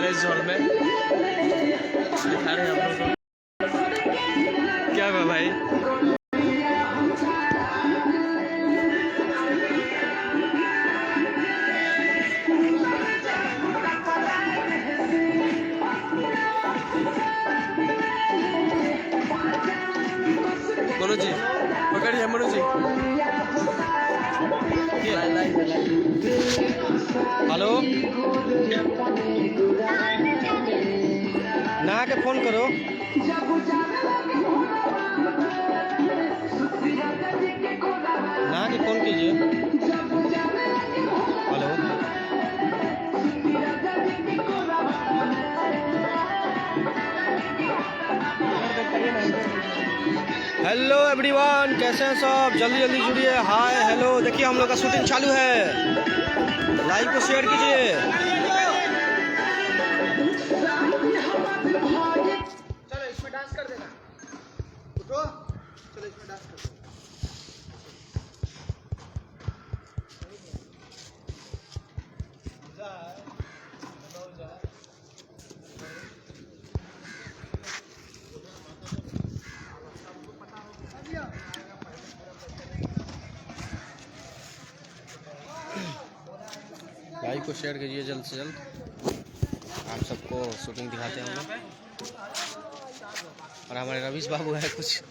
Marriage hall में दिखा रहे हैं आप लोगों को। क्या हुआ भाई? मनु जी पकड़िए, मनु जी। हेलो, ना के फोन करो। ना के फोन कीजिए। हेलो, हेलो एवरीवन, कैसे हैं सब? जल्दी जल्दी जुड़िए। हाय हेलो, देखिए हम लोग का शूटिंग चालू है। लाइव को शेयर कीजिए। चलो इसमें डांस कर देना। उठो, चलो इसमें डांस कर देना। लाइव को शेयर कीजिए जल्द से जल्द। आप सबको शूटिंग दिखाते हैं हम लोग। और हमारे रवीश बाबू है, कुछ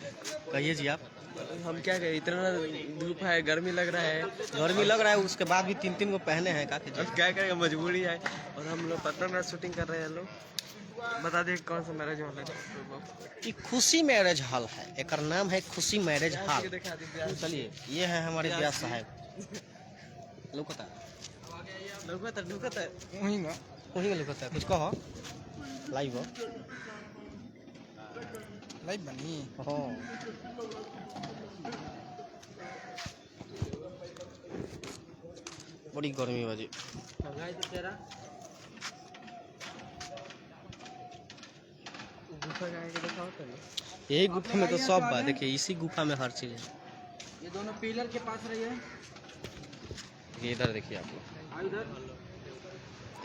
कहिए जी आप। हम क्या कहें, इतना धूप है, गर्मी लग रहा है। गर्मी लग रहा है, उसके बाद भी 3-3 को पहने हैं। का अब क्या करेंगे, मजबूरी है। और हम लोग 15 मिनट शूटिंग कर रहे हैं। लोग बता दें कौन सा मैरिज हॉल है? ये खुशी मैरिज हॉल है, एक नाम है खुशी मैरिज हॉल। चलिए, ये है हमारे ब्याह साहब। लुकता वहीं में लुकता है। कुछ कहो। लाइव बनी हो। बड़ी गर्मी बाजी। यही गुफा में तो सब बा। देखिए, इसी गुफा में हर चीज है। ये दोनों पिलर के पास रहिए। ये इधर देखिए आप लोग।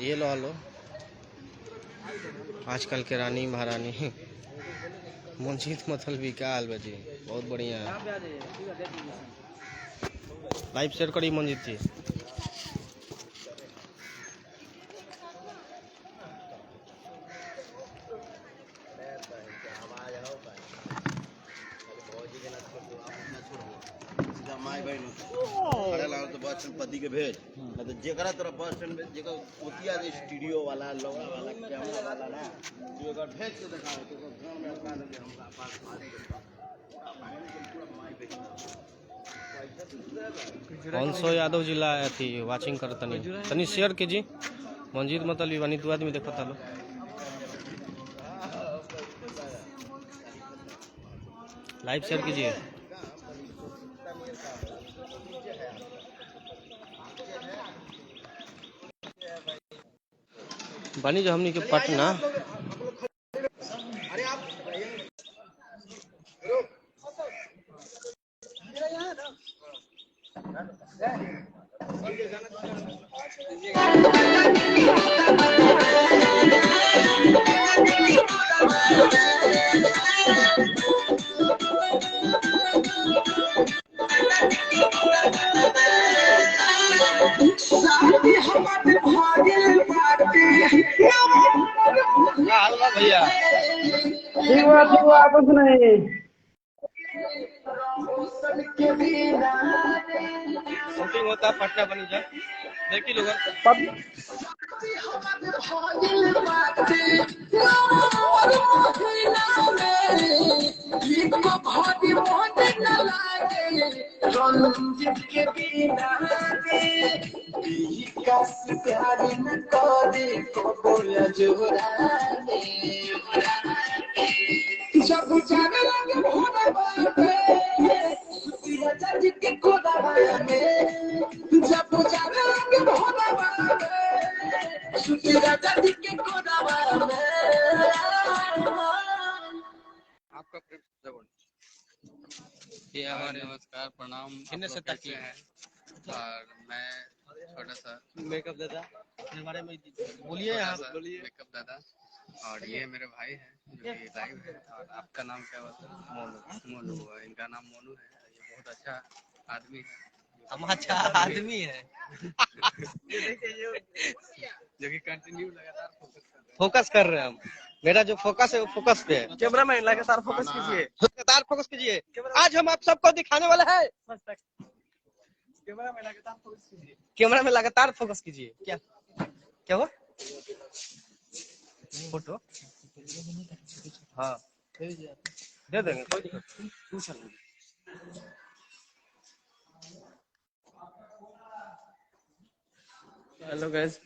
ये लो लो, आजकल के रानी महारानी मंजीत मतलबी का हाल बजी। बहुत बढ़िया है। लाइव शेयर करिए मंजीत जी। पति के भेज तो जेकरा तरफ बस स्टैंड में जेकर ओतिया जे स्टूडियो वाला लोगा वाला कैमरा वाला ना जो अगर भेज के दिखावे तो ध्यान में रखा दे हमरा पास हंसो यादव जिला थी वाचिंग कर तनी शेयर कीजिए। मंजीत मतलब बनी 2 आदमी देखो था लो। लाइव शेयर कीजिए। बनी जो हमनी के पटना। भैया कुछ नहीं। शूटिंग होता है पटना बनी जा। देखिए लोग रंजित के बिना प्यार न करे को बोला जोरा जब जाने लगे भोला बाबे जज के कोदा में जब जाने लगे भोला बाबे सुतिया जज के कोदा में आपका ये हमारे नमस्कार प्रणाम। से तक हैं और मैं छोटा सा मेकअप दादा अपने बारे में बोलिए छोटा आप। सा मेकअप दादा। और ये मेरे भाई हैं जो कि लाइव है। और आपका नाम क्या हुआ सर? मोनू। मोनू हुआ, इनका नाम मोनू है। ये बहुत अच्छा आदमी है हम अच्छा आदमी है, जो कि कंटिन्यू लगातार फोकस कर रहे हैं हम। मेरा जो फोकस है वो फोकस पे है। कैमरा मैन लगातार फोकस कीजिए। लगातार फोकस कीजिए। आज हम आप सबको दिखाने वाले हैं। कैमरा मैन लगातार फोकस कीजिए। कैमरा में लगातार फोकस कीजिए। क्या क्या हुआ? फोटो हाँ दे देंगे, कोई दिक्कत नहीं। हेलो गाइस,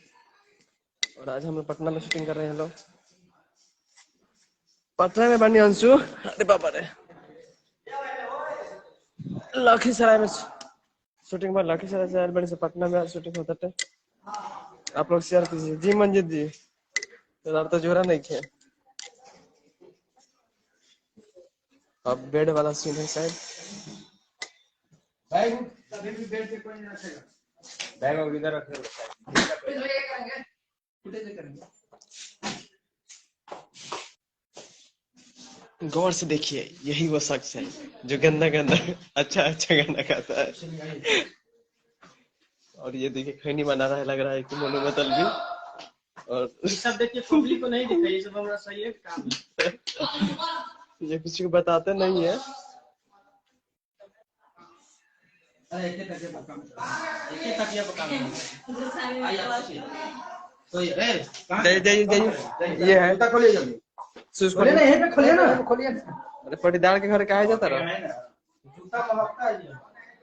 और आज हम लोग पटना में शूटिंग कर रहे हैं। लोग पटना में बनी अंशु, अरे बाबा रे, लखीसराय में शूटिंग पर लखीसराय से बड़ी से पटना में शूटिंग होता है। आप लोग शेयर कीजिए जी। मंजित जी तो जोरा नहीं खे। अब बेड वाला सीन है शायद। बैग इधर रखेगा। गौर से देखिए, यही वो शख्स है जो गंदा गंदा अच्छा अच्छा गाना गाता है। और ये देखिए खैनी बना रहा है, लग रहा है कि मोनू मतलबी। और ये सब देखिए, पब्लिक को नहीं दिखाई, ये सब हमारा सही है काम है। ये किसी को बताते नहीं है। एक तकिया पकाना है। तो ये है खोलिए जल्दी। खोलिए ना, यहीं पे खोलिए ना, खोलिए ना। अरे पटीदार के घर कहा जाता रहा। जूता महकता है जी।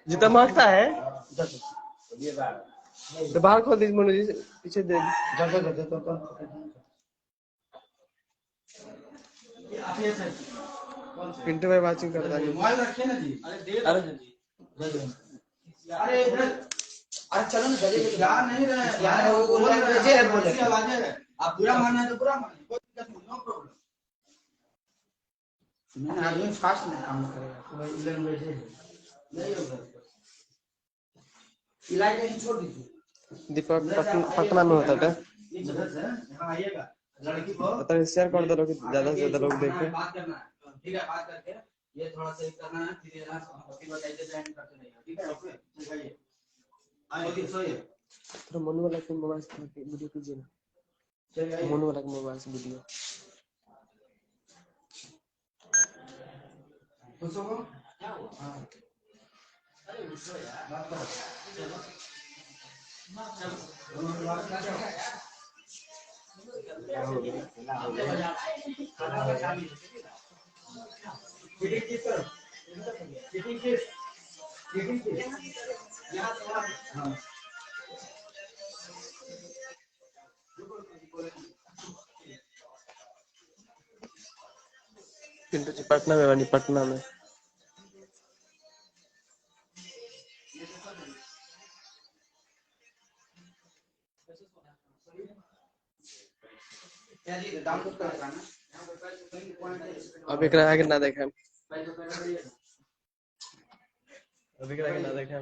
जूता महकता है तो बाहर खोल दीजिए मोनू जी, पीछे दे। पिंटू भाई वाचिंग कर रहा है। मोबाइल रखिए ना जी। अरे इधर, अरे चलो ना, जा नहीं रहे यार, वो बोल रहे हैं बोल रहे हैं। आप बुरा मानना है तो बुरा मानिए, कोई दिक्कत नहीं, नो प्रॉब्लम। नहीं, आदमी फास्ट में काम करेगा, कोई लैंग्वेज नहीं होगा। इलाज नहीं, छोड़ दीजिए। दीपक पटना में होता था। इधर से यहाँ आइएगा, लड़की को पता है, शेयर कर दो लोग, ज्यादा से ज्यादा लोग देखें। बात करना है, ठीक है? बात करके ये थोड़ा सा करना है, फिर ये ना बताइए, जॉइन करते नहीं, ठीक है? ओके, दिखाइए। आइए, सोइए। थोड़ा मोनू वाला के मोबाइल से वीडियो कीजिए ना। मोनू वाला के मोबाइल से वीडियो। खुश हो? हाँ। अरे उसको यार बात करो। पिंटू जी पटना में बनी, पटना में। अब एक आगे ना देखे, अभी ना देखे।